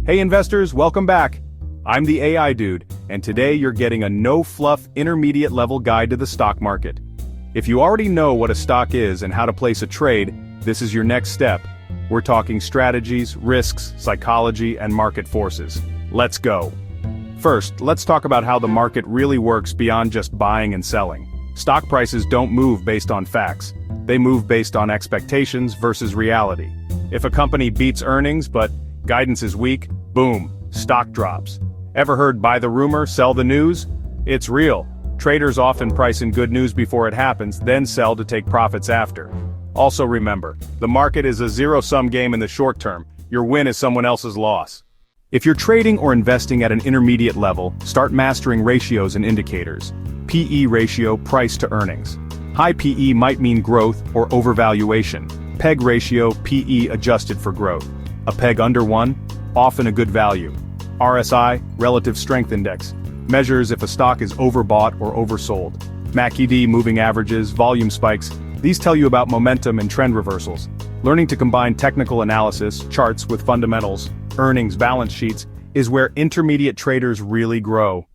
Hey investors, welcome back. I'm the AI dude, and today you're getting a no-fluff intermediate level guide to the stock market. If you already know what a stock is and how to place a trade, this is your next step. We're talking strategies, risks, psychology, and market forces. Let's go. First, let's talk about how the market really works beyond just buying and selling. Stock prices don't move based on facts. They move based on expectations versus reality. If a company beats earnings but guidance is weak, boom, stock drops. Ever heard buy the rumor, sell the news? It's real. Traders often price in good news before it happens, then sell to take profits after. Also remember, the market is a zero-sum game in the short term. Your win is someone else's loss. If you're trading or investing at an intermediate level, start mastering ratios and indicators. PE ratio, price to earnings. High PE might mean growth or overvaluation. PEG ratio, PE adjusted for growth. A PEG under 1, often a good value. RSI, relative strength index, measures if a stock is overbought or oversold. MACD, moving averages, volume spikes, these tell you about momentum and trend reversals. Learning to combine technical analysis, charts with fundamentals, earnings, balance sheets, is where intermediate traders really grow.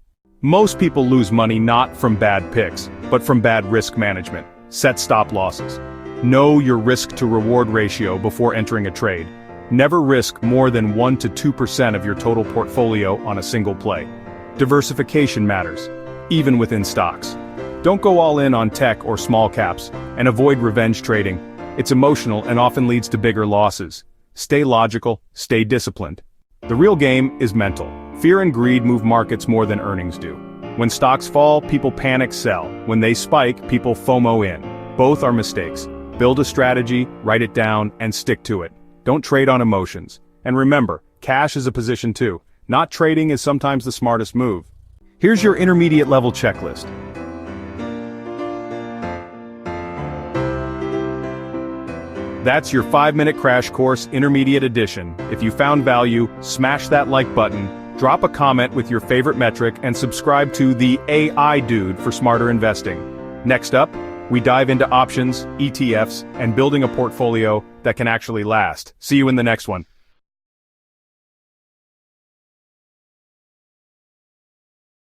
Most people lose money not from bad picks, but from bad risk management. Set stop losses. Know your risk to reward ratio before entering a trade. Never risk more than 1 to 2% of your total portfolio on a single play. Diversification matters, even within stocks. Don't go all in on tech or small caps, and avoid revenge trading. It's emotional and often leads to bigger losses. Stay logical, stay disciplined. The real game is mental. Fear and greed move markets more than earnings do. When stocks fall, people panic sell. When they spike, people FOMO in. Both are mistakes. Build a strategy, write it down, and stick to it. Don't trade on emotions. And remember, cash is a position too. Not trading is sometimes the smartest move. Here's your intermediate level checklist. That's your 5-minute crash course, intermediate edition. If you found value, smash that like button, drop a comment with your favorite metric, and subscribe to the AI Dude for smarter investing. Next up, we dive into options, ETFs, and building a portfolio that can actually last. See you in the next one.